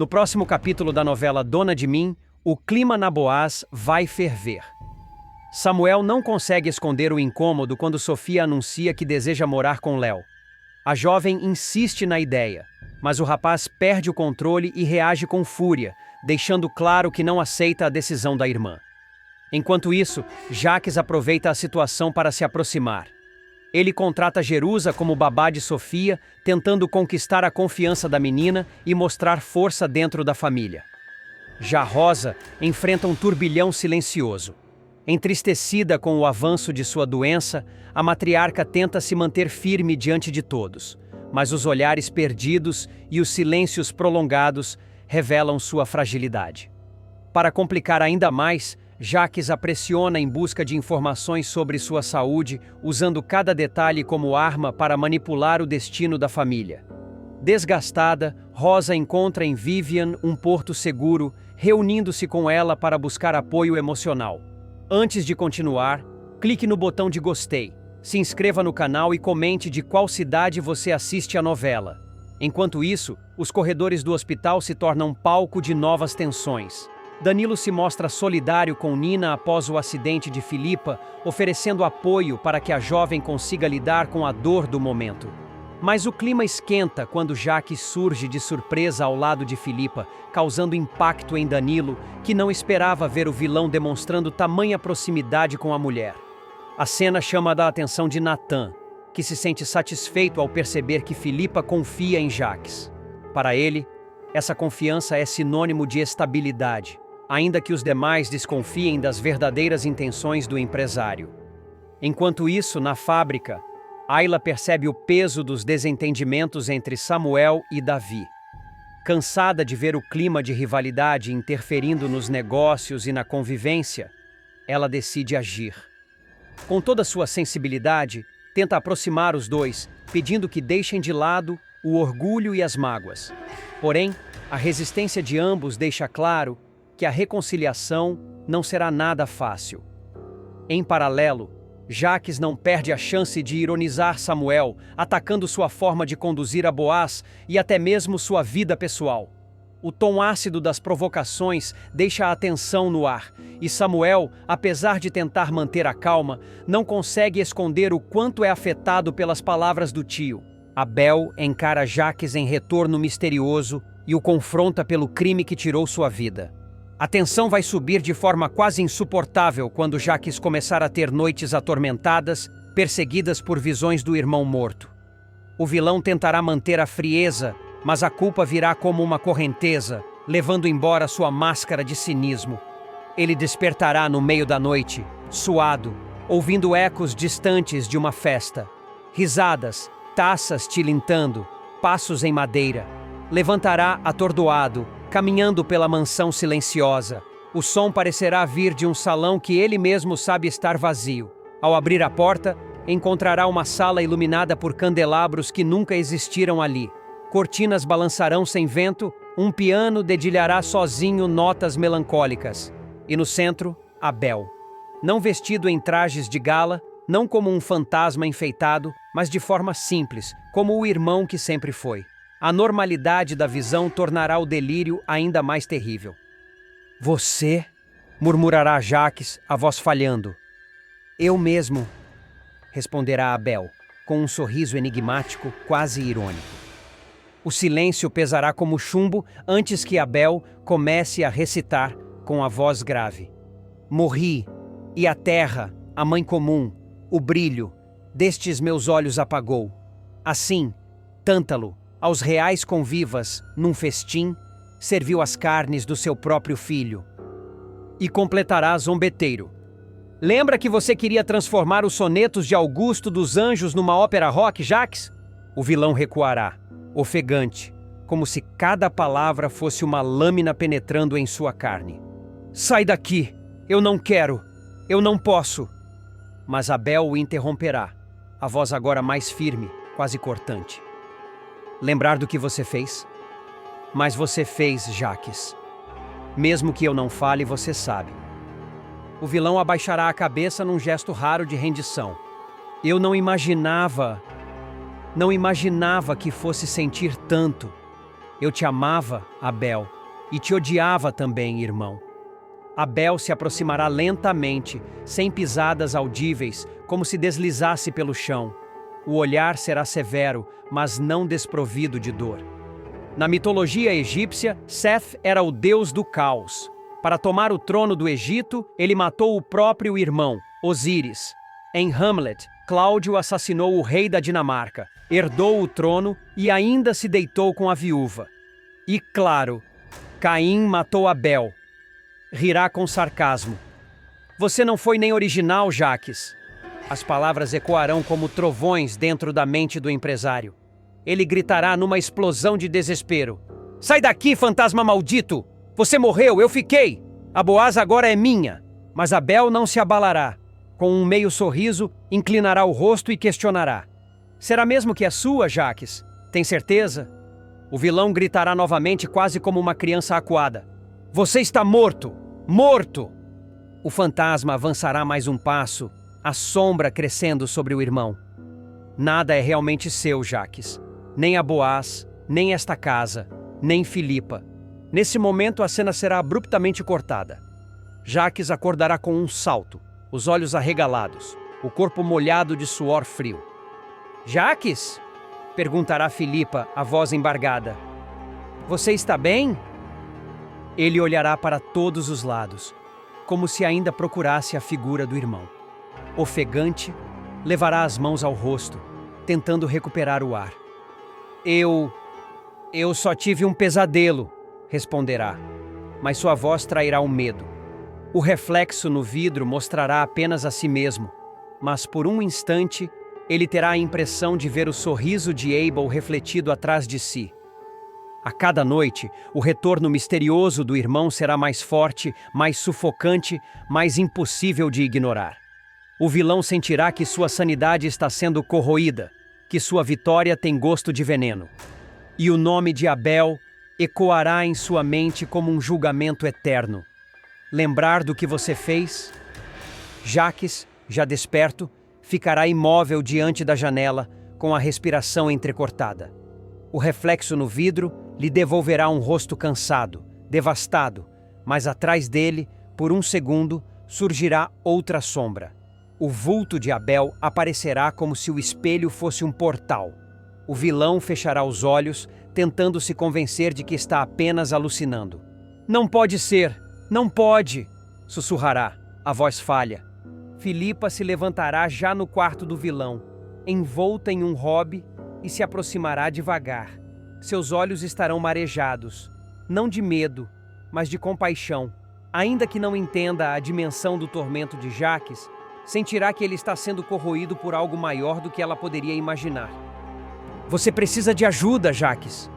No próximo capítulo da novela Dona de Mim, o clima na Boaz vai ferver. Samuel não consegue esconder o incômodo quando Sofia anuncia que deseja morar com Léo. A jovem insiste na ideia, mas o rapaz perde o controle e reage com fúria, deixando claro que não aceita a decisão da irmã. Enquanto isso, Jaques aproveita a situação para se aproximar. Ele contrata Jerusa como babá de Sofia, tentando conquistar a confiança da menina e mostrar força dentro da família. Já Rosa enfrenta um turbilhão silencioso. Entristecida com o avanço de sua doença, a matriarca tenta se manter firme diante de todos, mas os olhares perdidos e os silêncios prolongados revelam sua fragilidade. Para complicar ainda mais, Jaques a pressiona em busca de informações sobre sua saúde, usando cada detalhe como arma para manipular o destino da família. Desgastada, Rosa encontra em Vivian um porto seguro, reunindo-se com ela para buscar apoio emocional. Antes de continuar, clique no botão de gostei, se inscreva no canal e comente de qual cidade você assiste a novela. Enquanto isso, os corredores do hospital se tornam palco de novas tensões. Danilo se mostra solidário com Nina após o acidente de Filipa, oferecendo apoio para que a jovem consiga lidar com a dor do momento. Mas o clima esquenta quando Jaques surge de surpresa ao lado de Filipa, causando impacto em Danilo, que não esperava ver o vilão demonstrando tamanha proximidade com a mulher. A cena chama a atenção de Natan, que se sente satisfeito ao perceber que Filipa confia em Jaques. Para ele, essa confiança é sinônimo de estabilidade, ainda que os demais desconfiem das verdadeiras intenções do empresário. Enquanto isso, na fábrica, Ayla percebe o peso dos desentendimentos entre Samuel e Davi. Cansada de ver o clima de rivalidade interferindo nos negócios e na convivência, ela decide agir. Com toda sua sensibilidade, tenta aproximar os dois, pedindo que deixem de lado o orgulho e as mágoas. Porém, a resistência de ambos deixa claro que a reconciliação não será nada fácil. Em paralelo, Jaques não perde a chance de ironizar Samuel, atacando sua forma de conduzir a Boaz e até mesmo sua vida pessoal. O tom ácido das provocações deixa a tensão no ar, e Samuel, apesar de tentar manter a calma, não consegue esconder o quanto é afetado pelas palavras do tio. Abel encara Jaques em retorno misterioso e o confronta pelo crime que tirou sua vida. A tensão vai subir de forma quase insuportável quando Jaques começar a ter noites atormentadas, perseguidas por visões do irmão morto. O vilão tentará manter a frieza, mas a culpa virá como uma correnteza, levando embora sua máscara de cinismo. Ele despertará no meio da noite, suado, ouvindo ecos distantes de uma festa. Risadas, taças tilintando, passos em madeira. Levantará atordoado, caminhando pela mansão silenciosa. O som parecerá vir de um salão que ele mesmo sabe estar vazio. Ao abrir a porta, encontrará uma sala iluminada por candelabros que nunca existiram ali. Cortinas balançarão sem vento, um piano dedilhará sozinho notas melancólicas. E no centro, Abel. Não vestido em trajes de gala, não como um fantasma enfeitado, mas de forma simples, como o irmão que sempre foi. A normalidade da visão tornará o delírio ainda mais terrível. Você? Murmurará Jaques, a voz falhando. Eu mesmo, responderá Abel, com um sorriso enigmático, quase irônico. O silêncio pesará como chumbo antes que Abel comece a recitar com a voz grave. Morri, e a terra, a mãe comum, o brilho, destes meus olhos apagou. Assim, Tântalo, aos reais convivas, num festim, serviu as carnes do seu próprio filho. E completará zombeteiro. Lembra que você queria transformar os sonetos de Augusto dos Anjos numa ópera rock, Jaques? O vilão recuará, ofegante, como se cada palavra fosse uma lâmina penetrando em sua carne. Sai daqui! Eu não quero! Eu não posso! Mas Abel o interromperá, a voz agora mais firme, quase cortante. Lembrar do que você fez? Mas você fez, Jaques. Mesmo que eu não fale, você sabe. O vilão abaixará a cabeça num gesto raro de rendição. Eu não imaginava que fosse sentir tanto. Eu te amava, Abel, e te odiava também, irmão. Abel se aproximará lentamente, sem pisadas audíveis, como se deslizasse pelo chão. O olhar será severo, mas não desprovido de dor. Na mitologia egípcia, Seth era o deus do caos. Para tomar o trono do Egito, ele matou o próprio irmão, Osíris. Em Hamlet, Cláudio assassinou o rei da Dinamarca, herdou o trono e ainda se deitou com a viúva. E, claro, Caim matou Abel. Rirá com sarcasmo. Você não foi nem original, Jaques. As palavras ecoarão como trovões dentro da mente do empresário. Ele gritará numa explosão de desespero. Sai daqui, fantasma maldito! Você morreu, eu fiquei! A Boaz agora é minha. Mas Abel não se abalará. Com um meio sorriso, inclinará o rosto e questionará. Será mesmo que é sua, Jaques? Tem certeza? O vilão gritará novamente quase como uma criança acuada. Você está morto! Morto! O fantasma avançará mais um passo, a sombra crescendo sobre o irmão. Nada é realmente seu, Jaques. Nem a Boaz, nem esta casa, nem Filipa. Nesse momento a cena será abruptamente cortada. Jaques acordará com um salto, os olhos arregalados, o corpo molhado de suor frio. Jaques? Perguntará Filipa, a voz embargada. Você está bem? Ele olhará para todos os lados, como se ainda procurasse a figura do irmão. Ofegante, levará as mãos ao rosto, tentando recuperar o ar. Eu só tive um pesadelo, responderá, mas sua voz trairá o medo. O reflexo no vidro mostrará apenas a si mesmo, mas por um instante ele terá a impressão de ver o sorriso de Abel refletido atrás de si. A cada noite, o retorno misterioso do irmão será mais forte, mais sufocante, mais impossível de ignorar. O vilão sentirá que sua sanidade está sendo corroída, que sua vitória tem gosto de veneno. E o nome de Abel ecoará em sua mente como um julgamento eterno. Lembrar do que você fez? Jaques, já desperto, ficará imóvel diante da janela, com a respiração entrecortada. O reflexo no vidro lhe devolverá um rosto cansado, devastado, mas atrás dele, por um segundo, surgirá outra sombra. O vulto de Abel aparecerá como se o espelho fosse um portal. O vilão fechará os olhos, tentando se convencer de que está apenas alucinando. Não pode ser! Não pode! Sussurrará. A voz falha. Filipa se levantará já no quarto do vilão, envolta em um robe, e se aproximará devagar. Seus olhos estarão marejados, não de medo, mas de compaixão. Ainda que não entenda a dimensão do tormento de Jaques, sentirá que ele está sendo corroído por algo maior do que ela poderia imaginar. Você precisa de ajuda, Jaques,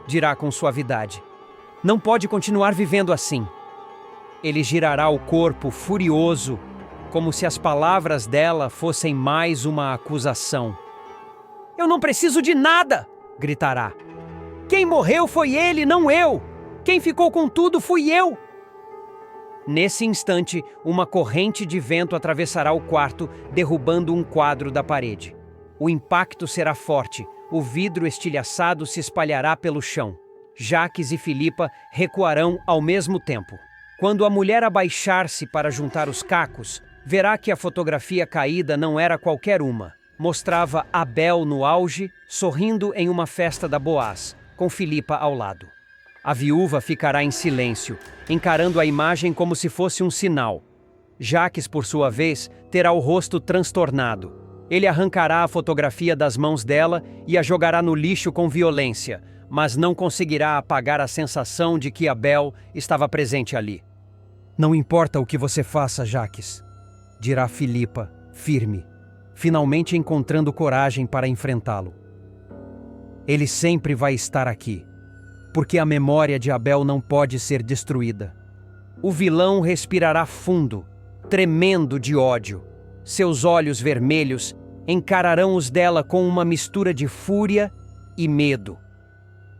dirá com suavidade. Não pode continuar vivendo assim. Ele girará o corpo furioso, como se as palavras dela fossem mais uma acusação. Eu não preciso de nada, gritará. Quem morreu foi ele, não eu. Quem ficou com tudo fui eu. Nesse instante, uma corrente de vento atravessará o quarto, derrubando um quadro da parede. O impacto será forte, o vidro estilhaçado se espalhará pelo chão. Jaques e Filipa recuarão ao mesmo tempo. Quando a mulher abaixar-se para juntar os cacos, verá que a fotografia caída não era qualquer uma. Mostrava Abel no auge, sorrindo em uma festa da Boaz, com Filipa ao lado. A viúva ficará em silêncio, encarando a imagem como se fosse um sinal. Jaques, por sua vez, terá o rosto transtornado. Ele arrancará a fotografia das mãos dela e a jogará no lixo com violência, mas não conseguirá apagar a sensação de que Abel estava presente ali. Não importa o que você faça, Jaques, dirá Filipa, firme, finalmente encontrando coragem para enfrentá-lo. Ele sempre vai estar aqui, porque a memória de Abel não pode ser destruída. O vilão respirará fundo, tremendo de ódio. Seus olhos vermelhos encararão os dela com uma mistura de fúria e medo.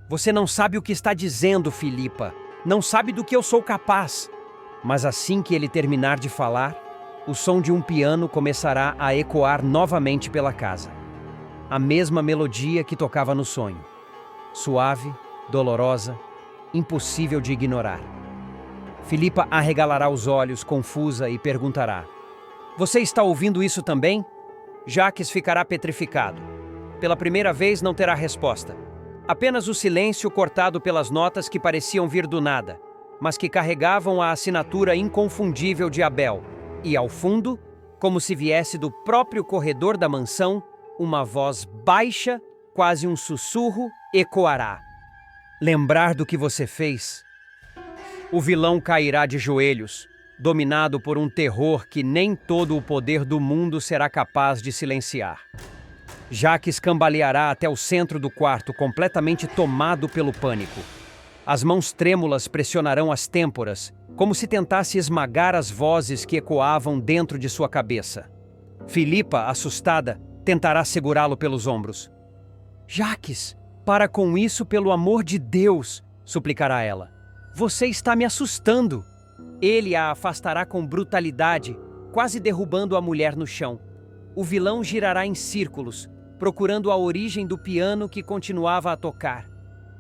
Você não sabe o que está dizendo, Filipa. Não sabe do que eu sou capaz. Mas assim que ele terminar de falar, o som de um piano começará a ecoar novamente pela casa. A mesma melodia que tocava no sonho. Suave, dolorosa, impossível de ignorar. Filipa arregalará os olhos, confusa, e perguntará: "Você está ouvindo isso também?" Jacques ficará petrificado. Pela primeira vez não terá resposta. Apenas o silêncio cortado pelas notas que pareciam vir do nada, mas que carregavam a assinatura inconfundível de Abel. E ao fundo, como se viesse do próprio corredor da mansão, uma voz baixa, quase um sussurro, ecoará: "Lembrar do que você fez?" O vilão cairá de joelhos, dominado por um terror que nem todo o poder do mundo será capaz de silenciar. Jacques cambaleará até o centro do quarto, completamente tomado pelo pânico. As mãos trêmulas pressionarão as têmporas, como se tentasse esmagar as vozes que ecoavam dentro de sua cabeça. Filipa, assustada, tentará segurá-lo pelos ombros. "Jacques, para com isso, pelo amor de Deus!" suplicará ela. "Você está me assustando!" Ele a afastará com brutalidade, quase derrubando a mulher no chão. O vilão girará em círculos, procurando a origem do piano que continuava a tocar.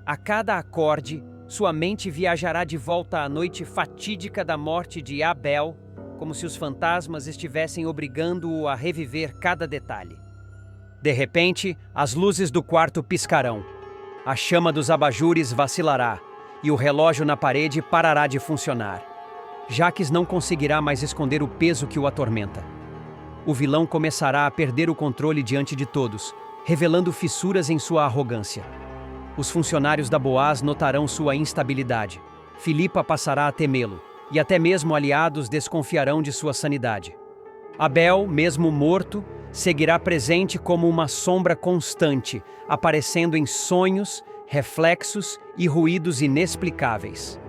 A cada acorde, sua mente viajará de volta à noite fatídica da morte de Abel, como se os fantasmas estivessem obrigando-o a reviver cada detalhe. De repente, as luzes do quarto piscarão. A chama dos abajures vacilará, e o relógio na parede parará de funcionar. Jacques não conseguirá mais esconder o peso que o atormenta. O vilão começará a perder o controle diante de todos, revelando fissuras em sua arrogância. Os funcionários da Boaz notarão sua instabilidade. Filipa passará a temê-lo, e até mesmo aliados desconfiarão de sua sanidade. Abel, mesmo morto, seguirá presente como uma sombra constante, aparecendo em sonhos, reflexos e ruídos inexplicáveis.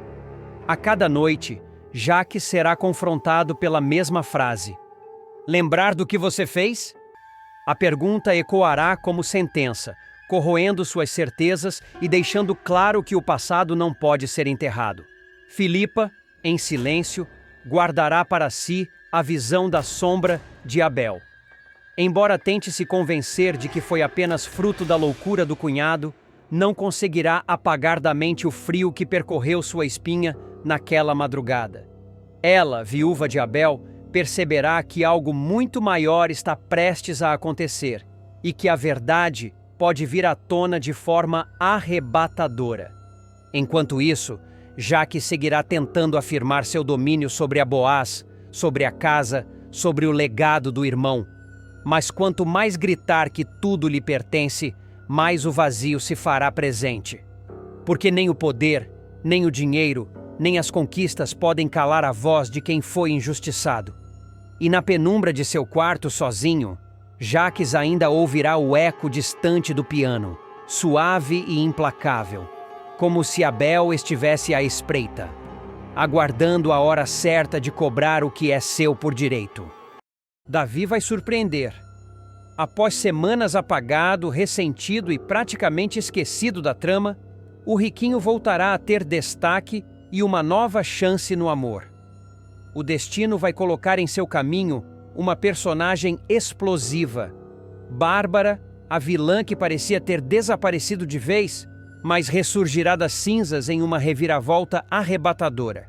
A cada noite, Jacques será confrontado pela mesma frase: "Lembrar do que você fez?" A pergunta ecoará como sentença, corroendo suas certezas e deixando claro que o passado não pode ser enterrado. Filipa, em silêncio, guardará para si a visão da sombra de Abel. Embora tente se convencer de que foi apenas fruto da loucura do cunhado, não conseguirá apagar da mente o frio que percorreu sua espinha naquela madrugada. Ela, viúva de Abel, perceberá que algo muito maior está prestes a acontecer e que a verdade pode vir à tona de forma arrebatadora. Enquanto isso, Jacques seguirá tentando afirmar seu domínio sobre a Boaz, sobre a casa, sobre o legado do irmão. Mas quanto mais gritar que tudo lhe pertence, mais o vazio se fará presente. Porque nem o poder, nem o dinheiro, nem as conquistas podem calar a voz de quem foi injustiçado. E na penumbra de seu quarto sozinho, Jacques ainda ouvirá o eco distante do piano, suave e implacável, como se Abel estivesse à espreita, aguardando a hora certa de cobrar o que é seu por direito. Davi vai surpreender. Após semanas apagado, ressentido e praticamente esquecido da trama, o riquinho voltará a ter destaque e uma nova chance no amor. O destino vai colocar em seu caminho uma personagem explosiva. Bárbara, a vilã que parecia ter desaparecido de vez, mas ressurgirá das cinzas em uma reviravolta arrebatadora.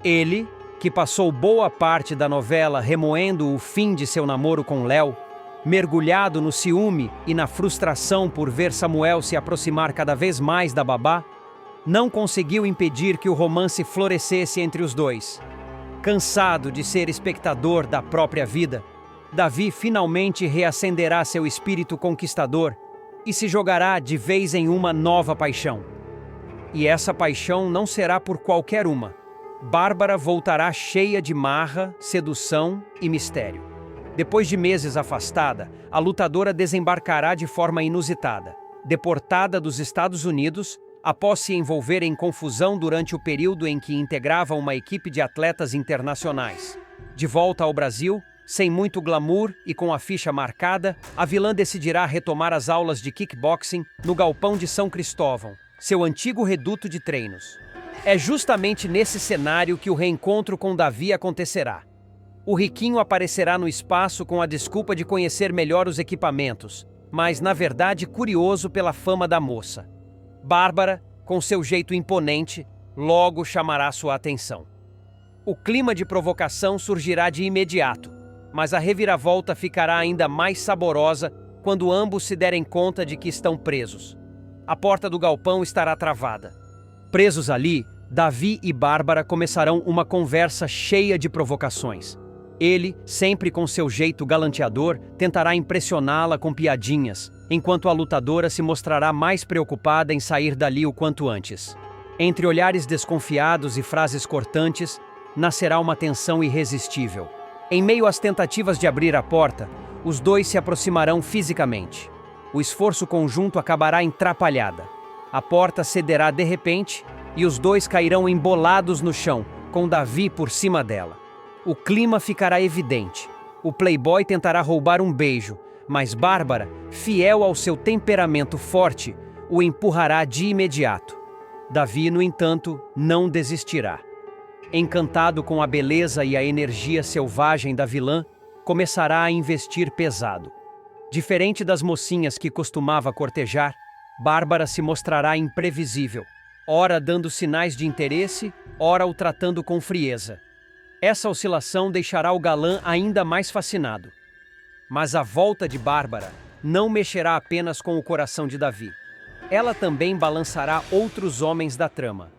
Ele, que passou boa parte da novela remoendo o fim de seu namoro com Léo, mergulhado no ciúme e na frustração por ver Samuel se aproximar cada vez mais da babá, não conseguiu impedir que o romance florescesse entre os dois. Cansado de ser espectador da própria vida, Davi finalmente reacenderá seu espírito conquistador e se jogará de vez em uma nova paixão. E essa paixão não será por qualquer uma. Bárbara voltará cheia de marra, sedução e mistério. Depois de meses afastada, a lutadora desembarcará de forma inusitada, deportada dos Estados Unidos, após se envolver em confusão durante o período em que integrava uma equipe de atletas internacionais. De volta ao Brasil, sem muito glamour e com a ficha marcada, a vilã decidirá retomar as aulas de kickboxing no Galpão de São Cristóvão, seu antigo reduto de treinos. É justamente nesse cenário que o reencontro com Davi acontecerá. O riquinho aparecerá no espaço com a desculpa de conhecer melhor os equipamentos, mas na verdade curioso pela fama da moça. Bárbara, com seu jeito imponente, logo chamará sua atenção. O clima de provocação surgirá de imediato, mas a reviravolta ficará ainda mais saborosa quando ambos se derem conta de que estão presos. A porta do galpão estará travada. Presos ali, Davi e Bárbara começarão uma conversa cheia de provocações. Ele, sempre com seu jeito galanteador, tentará impressioná-la com piadinhas, enquanto a lutadora se mostrará mais preocupada em sair dali o quanto antes. Entre olhares desconfiados e frases cortantes, nascerá uma tensão irresistível. Em meio às tentativas de abrir a porta, os dois se aproximarão fisicamente. O esforço conjunto acabará em trapalhada. A porta cederá de repente e os dois cairão embolados no chão, com Davi por cima dela. O clima ficará evidente. O playboy tentará roubar um beijo, mas Bárbara, fiel ao seu temperamento forte, o empurrará de imediato. Davi, no entanto, não desistirá. Encantado com a beleza e a energia selvagem da vilã, começará a investir pesado. Diferente das mocinhas que costumava cortejar, Bárbara se mostrará imprevisível, ora dando sinais de interesse, ora o tratando com frieza. Essa oscilação deixará o galã ainda mais fascinado. Mas a volta de Bárbara não mexerá apenas com o coração de Davi. Ela também balançará outros homens da trama.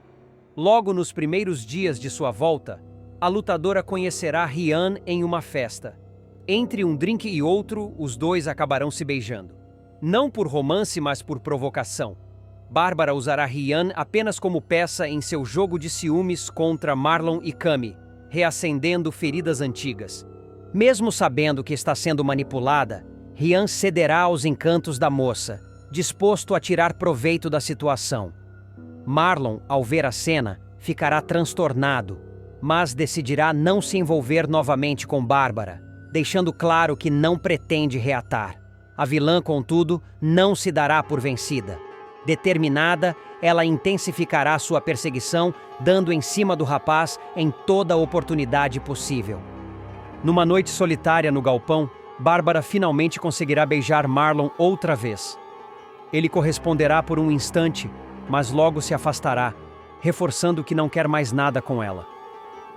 Logo nos primeiros dias de sua volta, a lutadora conhecerá Rian em uma festa. Entre um drink e outro, os dois acabarão se beijando. Não por romance, mas por provocação. Bárbara usará Rian apenas como peça em seu jogo de ciúmes contra Marlon e Cami, reacendendo feridas antigas. Mesmo sabendo que está sendo manipulada, Rian cederá aos encantos da moça, disposto a tirar proveito da situação. Marlon, ao ver a cena, ficará transtornado, mas decidirá não se envolver novamente com Bárbara, deixando claro que não pretende reatar. A vilã, contudo, não se dará por vencida. Determinada, ela intensificará sua perseguição, dando em cima do rapaz em toda oportunidade possível. Numa noite solitária no galpão, Bárbara finalmente conseguirá beijar Marlon outra vez. Ele corresponderá por um instante, mas logo se afastará, reforçando que não quer mais nada com ela.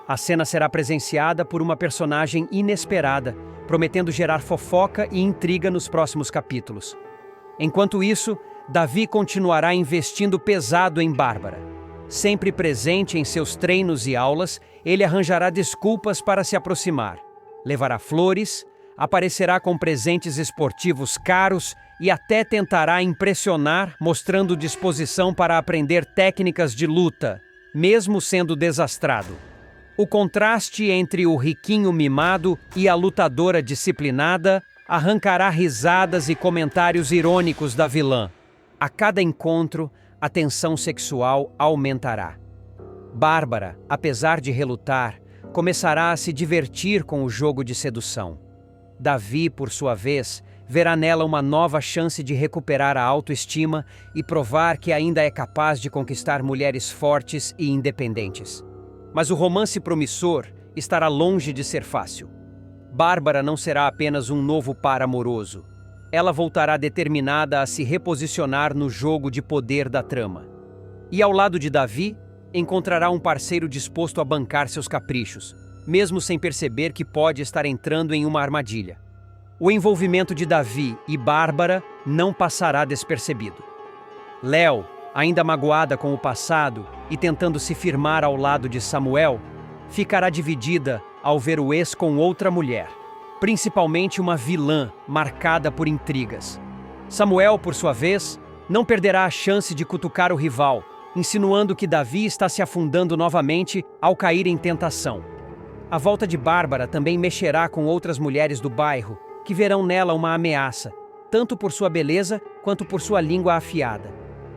A cena será presenciada por uma personagem inesperada, prometendo gerar fofoca e intriga nos próximos capítulos. Enquanto isso, Davi continuará investindo pesado em Bárbara. Sempre presente em seus treinos e aulas, ele arranjará desculpas para se aproximar. Levará flores, aparecerá com presentes esportivos caros e até tentará impressionar, mostrando disposição para aprender técnicas de luta, mesmo sendo desastrado. O contraste entre o riquinho mimado e a lutadora disciplinada arrancará risadas e comentários irônicos da vilã. A cada encontro, a tensão sexual aumentará. Bárbara, apesar de relutar, começará a se divertir com o jogo de sedução. Davi, por sua vez, verá nela uma nova chance de recuperar a autoestima e provar que ainda é capaz de conquistar mulheres fortes e independentes. Mas o romance promissor estará longe de ser fácil. Bárbara não será apenas um novo par amoroso. Ela voltará determinada a se reposicionar no jogo de poder da trama. E ao lado de Davi, encontrará um parceiro disposto a bancar seus caprichos, mesmo sem perceber que pode estar entrando em uma armadilha. O envolvimento de Davi e Bárbara não passará despercebido. Léo, ainda magoada com o passado e tentando se firmar ao lado de Samuel, ficará dividida ao ver o ex com outra mulher, principalmente uma vilã marcada por intrigas. Samuel, por sua vez, não perderá a chance de cutucar o rival, insinuando que Davi está se afundando novamente ao cair em tentação. A volta de Bárbara também mexerá com outras mulheres do bairro, que verão nela uma ameaça, tanto por sua beleza quanto por sua língua afiada.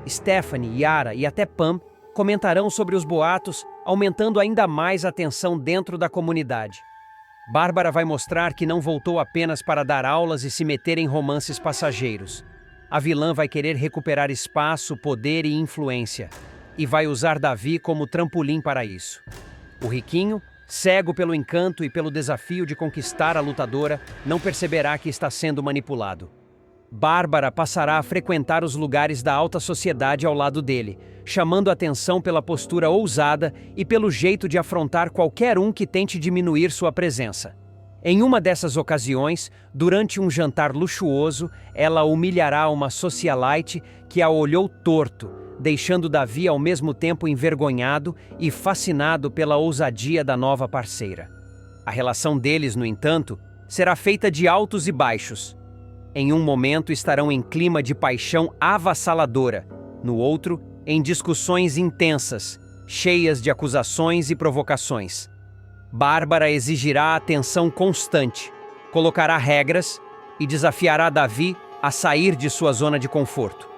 Stephanie, Yara e até Pam comentarão sobre os boatos, aumentando ainda mais a tensão dentro da comunidade. Bárbara vai mostrar que não voltou apenas para dar aulas e se meter em romances passageiros. A vilã vai querer recuperar espaço, poder e influência, e vai usar Davi como trampolim para isso. O riquinho, cego pelo encanto e pelo desafio de conquistar a lutadora, não perceberá que está sendo manipulado. Bárbara passará a frequentar os lugares da alta sociedade ao lado dele, chamando atenção pela postura ousada e pelo jeito de afrontar qualquer um que tente diminuir sua presença. Em uma dessas ocasiões, durante um jantar luxuoso, ela humilhará uma socialite que a olhou torto, deixando Davi ao mesmo tempo envergonhado e fascinado pela ousadia da nova parceira. A relação deles, no entanto, será feita de altos e baixos. Em um momento estarão em clima de paixão avassaladora, no outro, em discussões intensas, cheias de acusações e provocações. Bárbara exigirá atenção constante, colocará regras e desafiará Davi a sair de sua zona de conforto.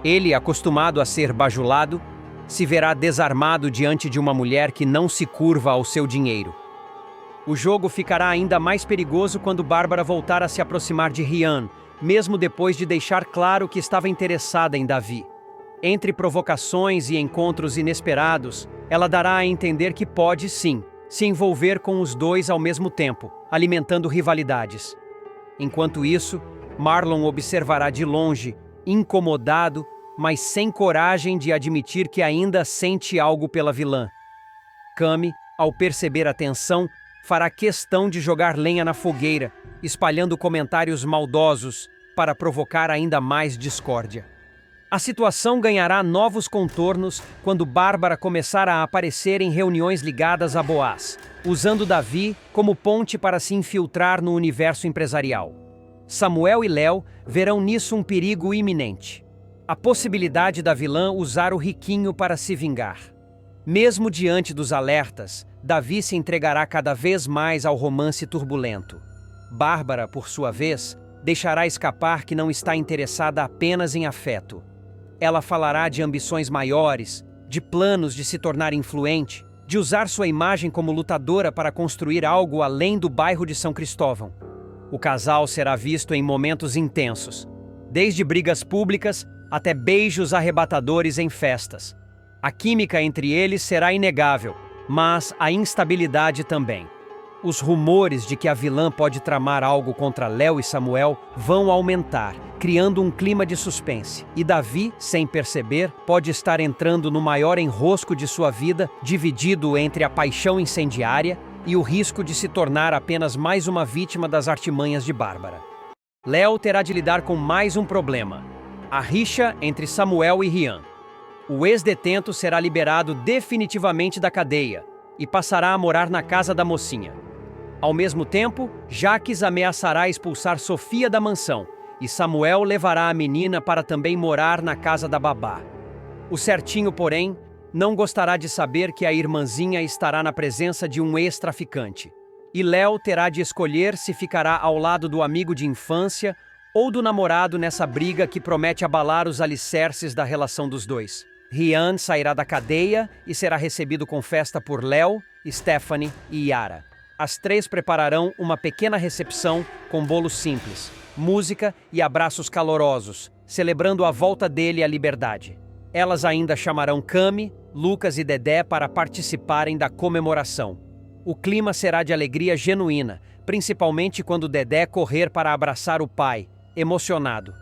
Ele, acostumado a ser bajulado, se verá desarmado diante de uma mulher que não se curva ao seu dinheiro. O jogo ficará ainda mais perigoso quando Bárbara voltar a se aproximar de Rian, mesmo depois de deixar claro que estava interessada em Davi. Entre provocações e encontros inesperados, ela dará a entender que pode, sim, se envolver com os dois ao mesmo tempo, alimentando rivalidades. Enquanto isso, Marlon observará de longe, incomodado, mas sem coragem de admitir que ainda sente algo pela vilã. Cami, ao perceber a tensão, fará questão de jogar lenha na fogueira, espalhando comentários maldosos para provocar ainda mais discórdia. A situação ganhará novos contornos quando Bárbara começar a aparecer em reuniões ligadas a Boaz, usando Davi como ponte para se infiltrar no universo empresarial. Samuel e Léo verão nisso um perigo iminente. A possibilidade da vilã usar o riquinho para se vingar. Mesmo diante dos alertas, Davi se entregará cada vez mais ao romance turbulento. Bárbara, por sua vez, deixará escapar que não está interessada apenas em afeto. Ela falará de ambições maiores, de planos de se tornar influente, de usar sua imagem como lutadora para construir algo além do bairro de São Cristóvão. O casal será visto em momentos intensos, desde brigas públicas até beijos arrebatadores em festas. A química entre eles será inegável, mas a instabilidade também. Os rumores de que a vilã pode tramar algo contra Léo e Samuel vão aumentar, criando um clima de suspense. E Davi, sem perceber, pode estar entrando no maior enrosco de sua vida, dividido entre a paixão incendiária e o risco de se tornar apenas mais uma vítima das artimanhas de Bárbara. Léo terá de lidar com mais um problema: a rixa entre Samuel e Rian. O ex-detento será liberado definitivamente da cadeia e passará a morar na casa da mocinha. Ao mesmo tempo, Jaques ameaçará expulsar Sofia da mansão e Samuel levará a menina para também morar na casa da babá. O certinho, porém, não gostará de saber que a irmãzinha estará na presença de um ex-traficante. E Léo terá de escolher se ficará ao lado do amigo de infância ou do namorado nessa briga que promete abalar os alicerces da relação dos dois. Rian sairá da cadeia e será recebido com festa por Léo, Stephanie e Yara. As três prepararão uma pequena recepção com bolo simples, música e abraços calorosos, celebrando a volta dele à liberdade. Elas ainda chamarão Cami, Lucas e Dedé para participarem da comemoração. O clima será de alegria genuína, principalmente quando Dedé correr para abraçar o pai, emocionado.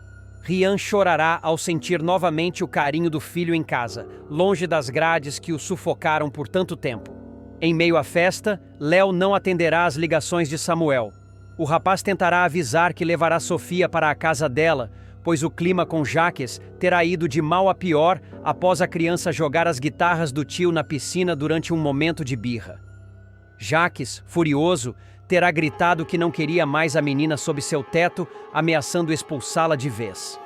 Rian chorará ao sentir novamente o carinho do filho em casa, longe das grades que o sufocaram por tanto tempo. Em meio à festa, Léo não atenderá às ligações de Samuel. O rapaz tentará avisar que levará Sofia para a casa dela, pois o clima com Jaques terá ido de mal a pior após a criança jogar as guitarras do tio na piscina durante um momento de birra. Jaques, furioso, terá gritado que não queria mais a menina sob seu teto, ameaçando expulsá-la de vez.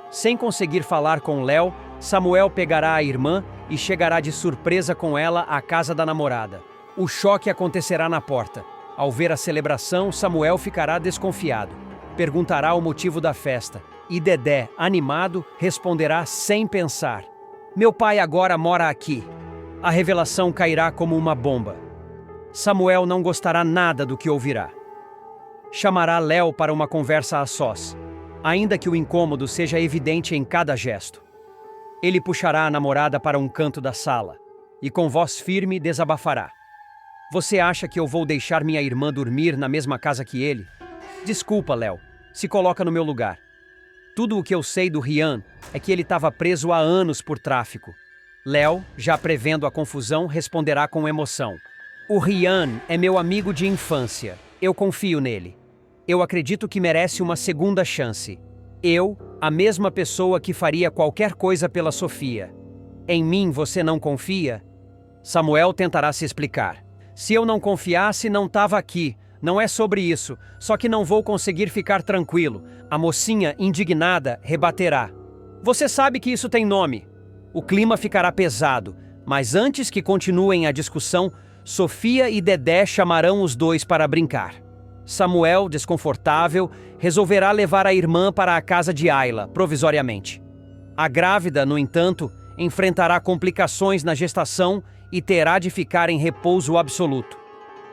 Sem conseguir falar com Léo, Samuel pegará a irmã e chegará de surpresa com ela à casa da namorada. O choque acontecerá na porta. Ao ver a celebração, Samuel ficará desconfiado. Perguntará o motivo da festa. E Dedé, animado, responderá sem pensar: "Meu pai agora mora aqui." A revelação cairá como uma bomba. Samuel não gostará nada do que ouvirá. Chamará Léo para uma conversa a sós, ainda que o incômodo seja evidente em cada gesto. Ele puxará a namorada para um canto da sala e com voz firme desabafará: "Você acha que eu vou deixar minha irmã dormir na mesma casa que ele? Desculpa, Léo. Se coloca no meu lugar." Tudo o que eu sei do Rian é que ele estava preso há anos por tráfico. Léo, já prevendo a confusão, responderá com emoção. O Rian é meu amigo de infância. Eu confio nele. Eu acredito que merece uma segunda chance. Eu, a mesma pessoa que faria qualquer coisa pela Sofia. Em mim você não confia? Samuel tentará se explicar. Se eu não confiasse, não estava aqui. Não é sobre isso, só que não vou conseguir ficar tranquilo. A mocinha, indignada, rebaterá. Você sabe que isso tem nome. O clima ficará pesado, mas antes que continuem a discussão, Sofia e Dedé chamarão os dois para brincar. Samuel, desconfortável, resolverá levar a irmã para a casa de Ayla, provisoriamente. A grávida, no entanto, enfrentará complicações na gestação e terá de ficar em repouso absoluto.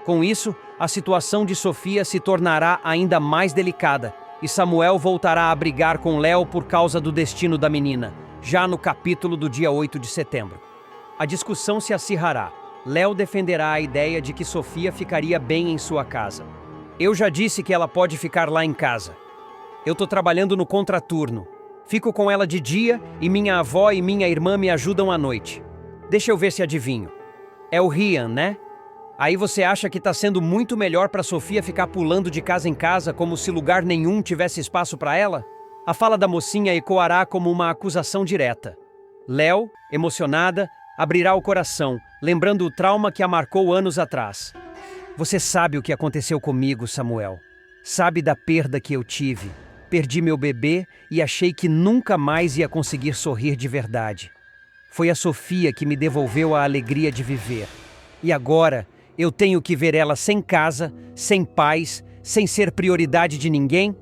Com isso, a situação de Sofia se tornará ainda mais delicada e Samuel voltará a brigar com Léo por causa do destino da menina, já no capítulo do dia 8 de setembro. A discussão se acirrará. Léo defenderá a ideia de que Sofia ficaria bem em sua casa. Eu já disse que ela pode ficar lá em casa. Eu tô trabalhando no contraturno. Fico com ela de dia e minha avó e minha irmã me ajudam à noite. Deixa eu ver se adivinho. É o Rian, né? Aí você acha que tá sendo muito melhor para Sofia ficar pulando de casa em casa como se lugar nenhum tivesse espaço para ela? A fala da mocinha ecoará como uma acusação direta. Léo, emocionada, abrirá o coração, lembrando o trauma que a marcou anos atrás. Você sabe o que aconteceu comigo, Samuel. Sabe da perda que eu tive. Perdi meu bebê e achei que nunca mais ia conseguir sorrir de verdade. Foi a Sofia que me devolveu a alegria de viver. E agora, eu tenho que ver ela sem casa, sem paz, sem ser prioridade de ninguém?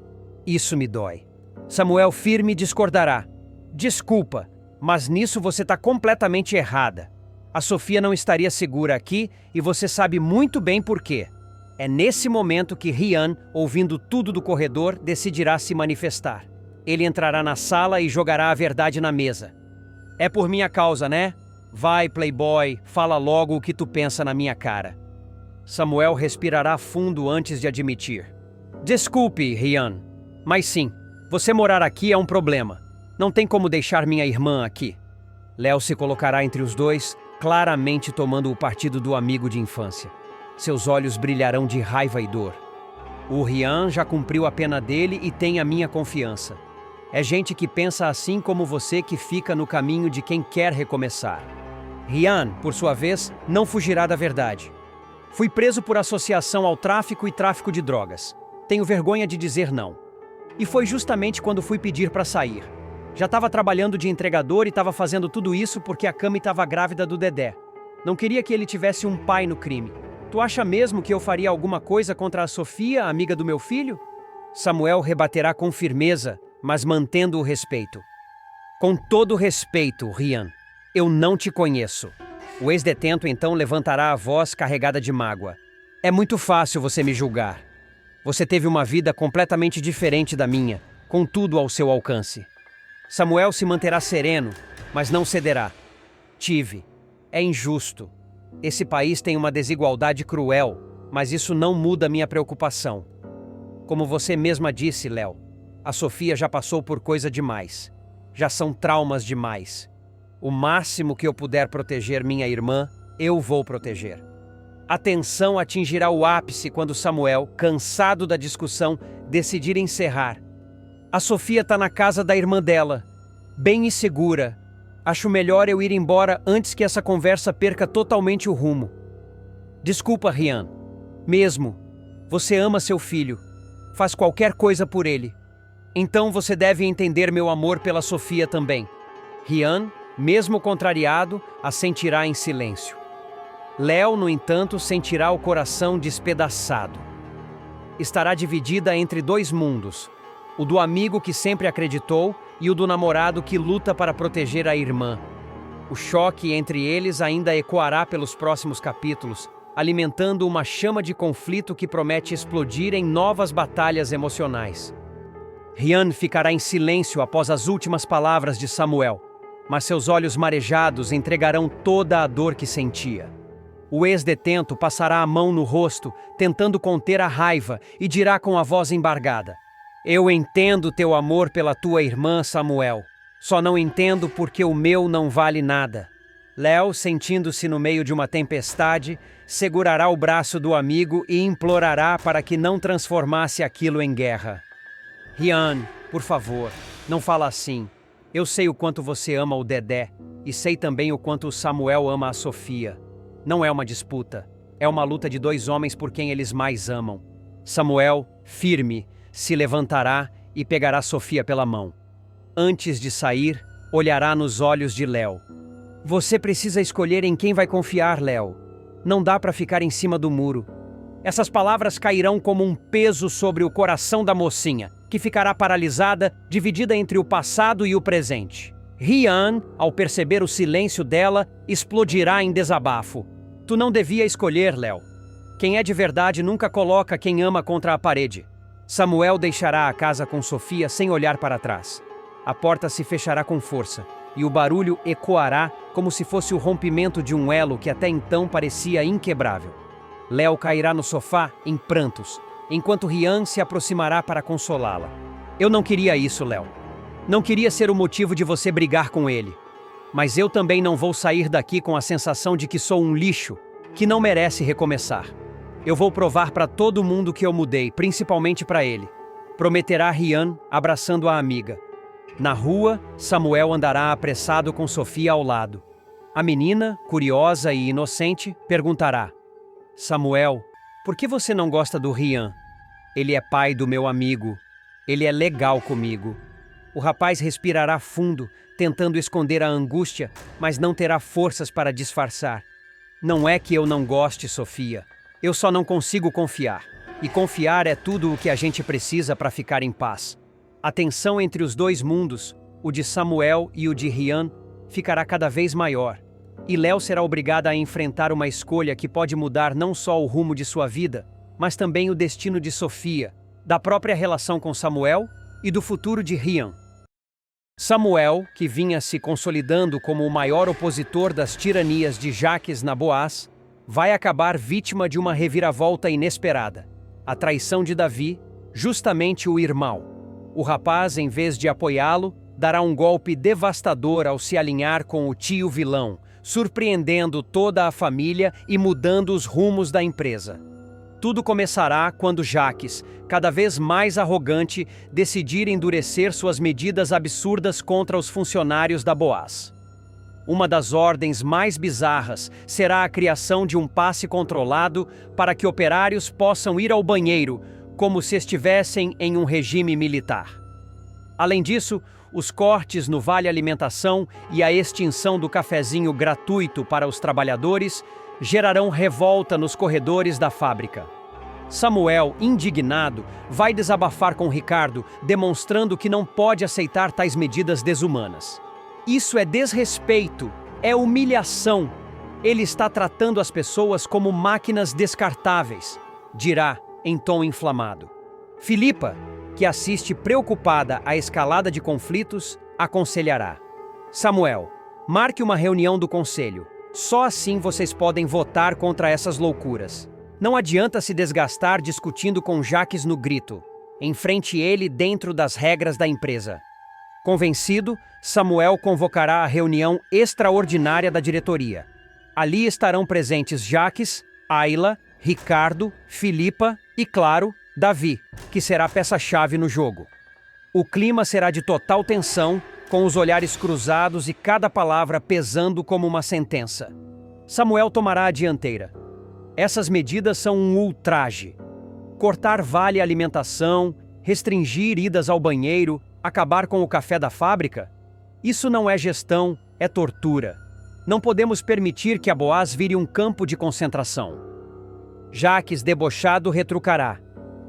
Isso me dói. Samuel firme discordará. Desculpa, mas nisso você está completamente errada. A Sofia não estaria segura aqui e você sabe muito bem por quê. É nesse momento que Rian, ouvindo tudo do corredor, decidirá se manifestar. Ele entrará na sala e jogará a verdade na mesa. É por minha causa, né? Vai, playboy, fala logo o que tu pensa na minha cara. Samuel respirará fundo antes de admitir. Desculpe, Rian, mas sim, você morar aqui é um problema. Não tem como deixar minha irmã aqui. Léo se colocará entre os dois, claramente tomando o partido do amigo de infância. Seus olhos brilharão de raiva e dor. O Rian já cumpriu a pena dele e tem a minha confiança. É gente que pensa assim como você que fica no caminho de quem quer recomeçar. Rian, por sua vez, não fugirá da verdade. Fui preso por associação ao tráfico e tráfico de drogas. Tenho vergonha de dizer não. E foi justamente quando fui pedir para sair. Já estava trabalhando de entregador e estava fazendo tudo isso porque a Cami estava grávida do Dedé. Não queria que ele tivesse um pai no crime. Tu acha mesmo que eu faria alguma coisa contra a Sofia, amiga do meu filho? Samuel rebaterá com firmeza, mas mantendo o respeito. Com todo respeito, Rian, eu não te conheço. O ex-detento então levantará a voz carregada de mágoa. É muito fácil você me julgar. Você teve uma vida completamente diferente da minha, com tudo ao seu alcance. Samuel se manterá sereno, mas não cederá. Tive. É injusto. Esse país tem uma desigualdade cruel, mas isso não muda minha preocupação. Como você mesma disse, Léo, a Sofia já passou por coisa demais. Já são traumas demais. O máximo que eu puder proteger minha irmã, eu vou proteger. A tensão atingirá o ápice quando Samuel, cansado da discussão, decidir encerrar. A Sofia está na casa da irmã dela, bem insegura. Acho melhor eu ir embora antes que essa conversa perca totalmente o rumo. Desculpa, Rian. Mesmo. Você ama seu filho. Faz qualquer coisa por ele. Então você deve entender meu amor pela Sofia também. Rian, mesmo contrariado, assentirá em silêncio. Léo, no entanto, sentirá o coração despedaçado. Estará dividida entre dois mundos, o do amigo que sempre acreditou e o do namorado que luta para proteger a irmã. O choque entre eles ainda ecoará pelos próximos capítulos, alimentando uma chama de conflito que promete explodir em novas batalhas emocionais. Rian ficará em silêncio após as últimas palavras de Samuel, mas seus olhos marejados entregarão toda a dor que sentia. O ex-detento passará a mão no rosto, tentando conter a raiva, e dirá com a voz embargada: Eu entendo teu amor pela tua irmã, Samuel. Só não entendo porque o meu não vale nada. Léo, sentindo-se no meio de uma tempestade, segurará o braço do amigo e implorará para que não transformasse aquilo em guerra. Rian, por favor, não fala assim. Eu sei o quanto você ama o Dedé e sei também o quanto o Samuel ama a Sofia. Não é uma disputa, é uma luta de dois homens por quem eles mais amam. Samuel, firme, se levantará e pegará Sofia pela mão. Antes de sair, olhará nos olhos de Léo. Você precisa escolher em quem vai confiar, Léo. Não dá para ficar em cima do muro. Essas palavras cairão como um peso sobre o coração da mocinha, que ficará paralisada, dividida entre o passado e o presente. Rian, ao perceber o silêncio dela, explodirá em desabafo. Tu não devia escolher, Léo. Quem é de verdade nunca coloca quem ama contra a parede. Samuel deixará a casa com Sofia sem olhar para trás. A porta se fechará com força, e o barulho ecoará como se fosse o rompimento de um elo que até então parecia inquebrável. Léo cairá no sofá em prantos, enquanto Rian se aproximará para consolá-la. Eu não queria isso, Léo. Não queria ser o motivo de você brigar com ele. Mas eu também não vou sair daqui com a sensação de que sou um lixo, que não merece recomeçar. Eu vou provar para todo mundo que eu mudei, principalmente para ele. Prometerá Rian, abraçando a amiga. Na rua, Samuel andará apressado com Sofia ao lado. A menina, curiosa e inocente, perguntará: Samuel, por que você não gosta do Rian? Ele é pai do meu amigo. Ele é legal comigo. O rapaz respirará fundo, tentando esconder a angústia, mas não terá forças para disfarçar. Não é que eu não goste, Sofia. Eu só não consigo confiar. E confiar é tudo o que a gente precisa para ficar em paz. A tensão entre os dois mundos, o de Samuel e o de Rian, ficará cada vez maior. E Léo será obrigada a enfrentar uma escolha que pode mudar não só o rumo de sua vida, mas também o destino de Sofia, da própria relação com Samuel e do futuro de Rian. Samuel, que vinha se consolidando como o maior opositor das tiranias de Jacques na Boaz, vai acabar vítima de uma reviravolta inesperada. A traição de Davi, justamente o irmão. O rapaz, em vez de apoiá-lo, dará um golpe devastador ao se alinhar com o tio vilão, surpreendendo toda a família e mudando os rumos da empresa. Tudo começará quando Jacques, cada vez mais arrogante, decidir endurecer suas medidas absurdas contra os funcionários da Boaz. Uma das ordens mais bizarras será a criação de um passe controlado para que operários possam ir ao banheiro, como se estivessem em um regime militar. Além disso, os cortes no Vale Alimentação e a extinção do cafezinho gratuito para os trabalhadores gerarão revolta nos corredores da fábrica. Samuel, indignado, vai desabafar com Ricardo, demonstrando que não pode aceitar tais medidas desumanas. Isso é desrespeito, é humilhação. Ele está tratando as pessoas como máquinas descartáveis, dirá em tom inflamado. Filipa, que assiste preocupada à escalada de conflitos, aconselhará: Samuel, marque uma reunião do conselho. Só assim vocês podem votar contra essas loucuras. Não adianta se desgastar discutindo com Jacques no grito. Enfrente ele dentro das regras da empresa. Convencido, Samuel convocará a reunião extraordinária da diretoria. Ali estarão presentes Jacques, Ayla, Ricardo, Filipa e, claro, Davi, que será peça-chave no jogo. O clima será de total tensão, com os olhares cruzados e cada palavra pesando como uma sentença. Samuel tomará a dianteira. Essas medidas são um ultraje. Cortar vale alimentação, restringir idas ao banheiro, acabar com o café da fábrica? Isso não é gestão, é tortura. Não podemos permitir que a Boaz vire um campo de concentração. Jacques, debochado, retrucará: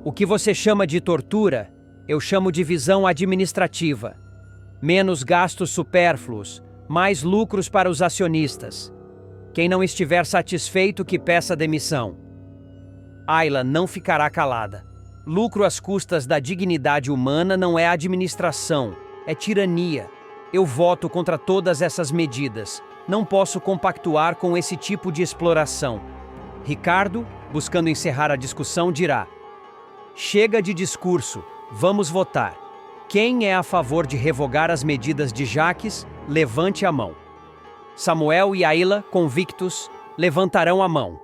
o que você chama de tortura, eu chamo de visão administrativa. Menos gastos supérfluos, mais lucros para os acionistas. Quem não estiver satisfeito que peça demissão. Ayla não ficará calada. Lucro às custas da dignidade humana não é administração, é tirania. Eu voto contra todas essas medidas. Não posso compactuar com esse tipo de exploração. Ricardo, buscando encerrar a discussão, dirá: chega de discurso, Vamos votar. Quem é a favor de revogar as medidas de Jaques, levante a mão. Samuel e Aila, convictos, levantarão a mão.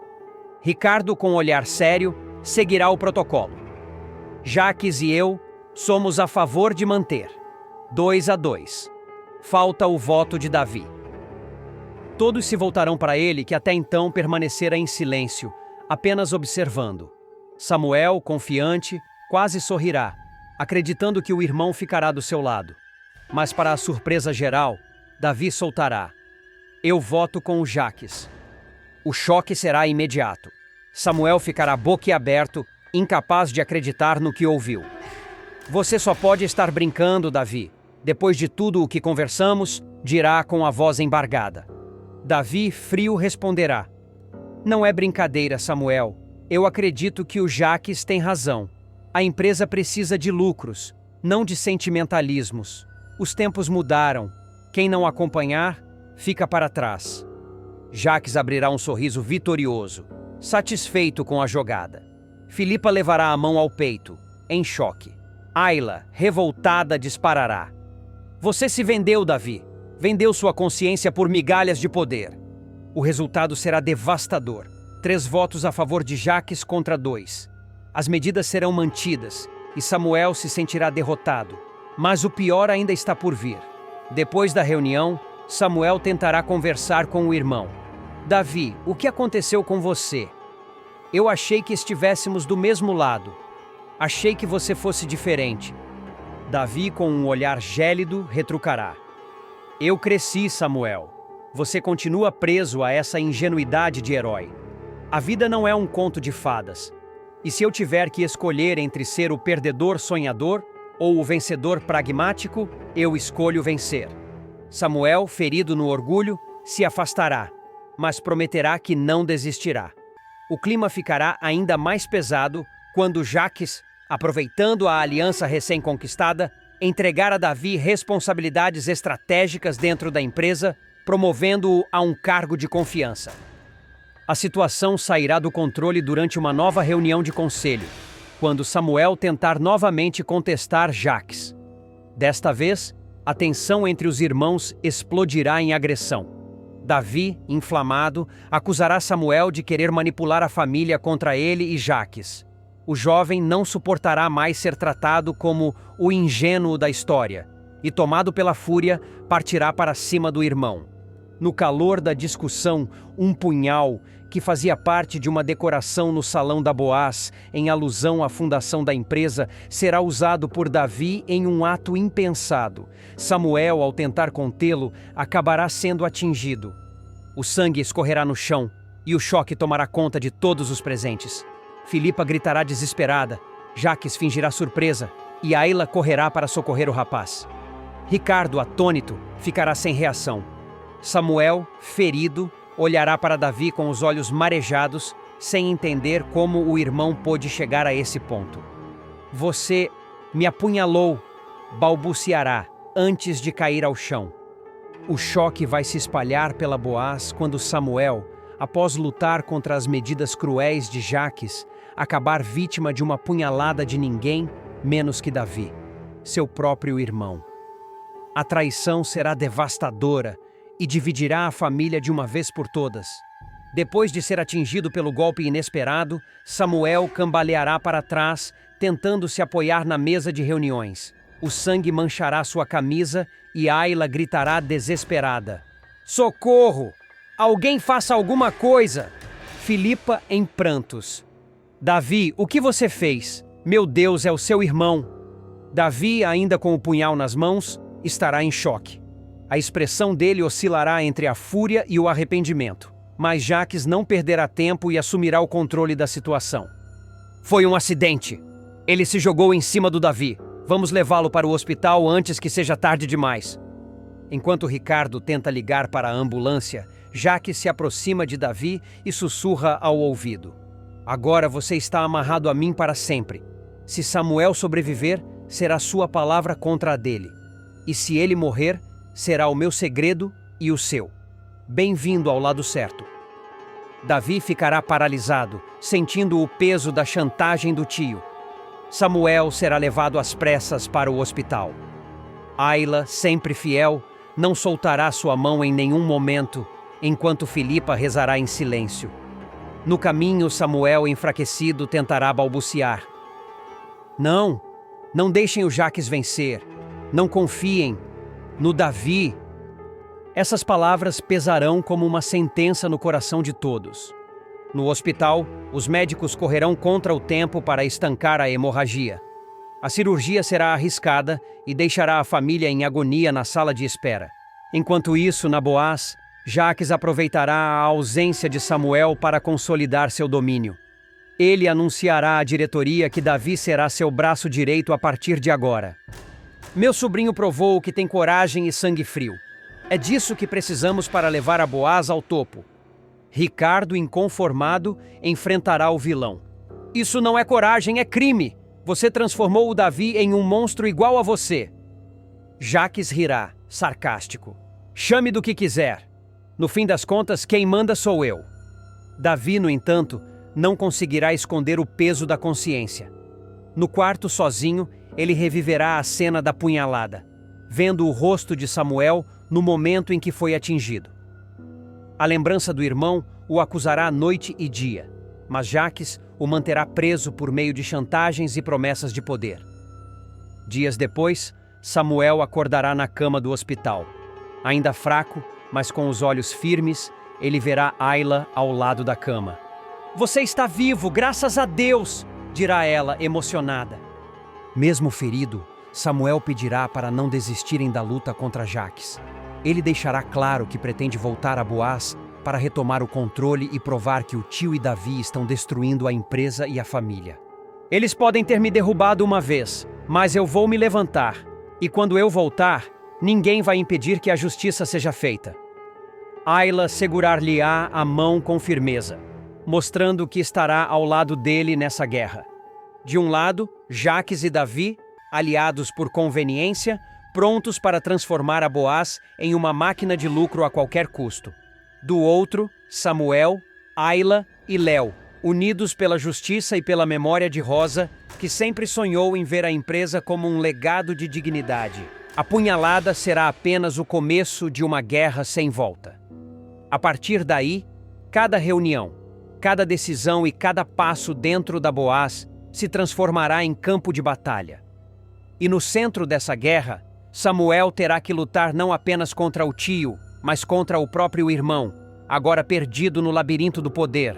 Ricardo, com olhar sério, seguirá o protocolo. Jaques e eu somos a favor de manter. 2-2. Falta o voto de Davi. Todos se voltarão para ele, que até então permanecera em silêncio, apenas observando. Samuel, confiante, quase sorrirá, acreditando que o irmão ficará do seu lado. Mas para a surpresa geral, Davi soltará. Eu voto com o Jaques. O choque será imediato. Samuel ficará boquiaberto, incapaz de acreditar no que ouviu. Você só pode estar brincando, Davi. Depois de tudo o que conversamos, dirá com a voz embargada. Davi, frio, responderá. Não é brincadeira, Samuel. Eu acredito que o Jaques tem razão. A empresa precisa de lucros, não de sentimentalismos. Os tempos mudaram. Quem não acompanhar, fica para trás. Jaques abrirá um sorriso vitorioso, satisfeito com a jogada. Filipa levará a mão ao peito, em choque. Aila, revoltada, disparará. Você se vendeu, Davi. Vendeu sua consciência por migalhas de poder. O resultado será devastador. 3 votos a favor de Jaques contra 2. As medidas serão mantidas e Samuel se sentirá derrotado. Mas o pior ainda está por vir. Depois da reunião, Samuel tentará conversar com o irmão. Davi, o que aconteceu com você? Eu achei que estivéssemos do mesmo lado. Achei que você fosse diferente. Davi, com um olhar gélido, retrucará. Eu cresci, Samuel. Você continua preso a essa ingenuidade de herói. A vida não é um conto de fadas. E se eu tiver que escolher entre ser o perdedor sonhador ou o vencedor pragmático, eu escolho vencer. Samuel, ferido no orgulho, se afastará, mas prometerá que não desistirá. O clima ficará ainda mais pesado quando Jaques, aproveitando a aliança recém-conquistada, entregar a Davi responsabilidades estratégicas dentro da empresa, promovendo-o a um cargo de confiança. A situação sairá do controle durante uma nova reunião de conselho, quando Samuel tentar novamente contestar Jaques. Desta vez, a tensão entre os irmãos explodirá em agressão. Davi, inflamado, acusará Samuel de querer manipular a família contra ele e Jaques. O jovem não suportará mais ser tratado como o ingênuo da história e, tomado pela fúria, partirá para cima do irmão. No calor da discussão, um punhal, que fazia parte de uma decoração no salão da Boaz, em alusão à fundação da empresa, será usado por Davi em um ato impensado. Samuel, ao tentar contê-lo, acabará sendo atingido. O sangue escorrerá no chão e o choque tomará conta de todos os presentes. Filipa gritará desesperada, Jaques fingirá surpresa e Aila correrá para socorrer o rapaz. Ricardo, atônito, ficará sem reação. Samuel, ferido, olhará para Davi com os olhos marejados, sem entender como o irmão pôde chegar a esse ponto. Você me apunhalou, balbuciará, antes de cair ao chão. O choque vai se espalhar pela Boaz quando Samuel, após lutar contra as medidas cruéis de Jaques, acabar vítima de uma punhalada de ninguém menos que Davi, seu próprio irmão. A traição será devastadora e dividirá a família de uma vez por todas. Depois de ser atingido pelo golpe inesperado, Samuel cambaleará para trás, tentando se apoiar na mesa de reuniões. O sangue manchará sua camisa e Aila gritará desesperada. Socorro! Alguém faça alguma coisa! Filipa em prantos. Davi, o que você fez? Meu Deus, é o seu irmão. Davi, ainda com o punhal nas mãos, estará em choque. A expressão dele oscilará entre a fúria e o arrependimento. Mas Jaques não perderá tempo e assumirá o controle da situação. Foi um acidente. Ele se jogou em cima do Davi. Vamos levá-lo para o hospital antes que seja tarde demais. Enquanto Ricardo tenta ligar para a ambulância, Jaques se aproxima de Davi e sussurra ao ouvido. Agora você está amarrado a mim para sempre. Se Samuel sobreviver, será sua palavra contra a dele. E se ele morrer, será o meu segredo e o seu. Bem-vindo ao lado certo. Davi ficará paralisado, sentindo o peso da chantagem do tio. Samuel será levado às pressas para o hospital. Aila, sempre fiel, não soltará sua mão em nenhum momento, enquanto Filipa rezará em silêncio. No caminho, Samuel, enfraquecido, tentará balbuciar: Não, não deixem o Jaques vencer. Não confiem no Davi. Essas palavras pesarão como uma sentença no coração de todos. No hospital, os médicos correrão contra o tempo para estancar a hemorragia. A cirurgia será arriscada e deixará a família em agonia na sala de espera. Enquanto isso, Naboás, Jaques aproveitará a ausência de Samuel para consolidar seu domínio. Ele anunciará à diretoria que Davi será seu braço direito a partir de agora. Meu sobrinho provou que tem coragem e sangue frio. É disso que precisamos para levar a Boaz ao topo. Ricardo, inconformado, enfrentará o vilão. Isso não é coragem, é crime! Você transformou o Davi em um monstro igual a você. Jaques rirá, sarcástico. Chame do que quiser. No fim das contas, quem manda sou eu. Davi, no entanto, não conseguirá esconder o peso da consciência. No quarto, sozinho, ele reviverá a cena da punhalada, vendo o rosto de Samuel no momento em que foi atingido. A lembrança do irmão o acusará noite e dia, mas Jaques o manterá preso por meio de chantagens e promessas de poder. Dias depois, Samuel acordará na cama do hospital. Ainda fraco, mas com os olhos firmes, ele verá Aila ao lado da cama. Você está vivo, graças a Deus, dirá ela, emocionada. Mesmo ferido, Samuel pedirá para não desistirem da luta contra Jaques. Ele deixará claro que pretende voltar a Boaz para retomar o controle e provar que o tio e Davi estão destruindo a empresa e a família. Eles podem ter me derrubado uma vez, mas eu vou me levantar. E quando eu voltar, ninguém vai impedir que a justiça seja feita. Aila segurar-lhe-á a mão com firmeza, mostrando que estará ao lado dele nessa guerra. De um lado, Jaques e Davi, aliados por conveniência, prontos para transformar a Boaz em uma máquina de lucro a qualquer custo. Do outro, Samuel, Aila e Léo, unidos pela justiça e pela memória de Rosa, que sempre sonhou em ver a empresa como um legado de dignidade. A punhalada será apenas o começo de uma guerra sem volta. A partir daí, cada reunião, cada decisão e cada passo dentro da Boaz se transformará em campo de batalha. E no centro dessa guerra, Samuel terá que lutar não apenas contra o tio, mas contra o próprio irmão, agora perdido no labirinto do poder.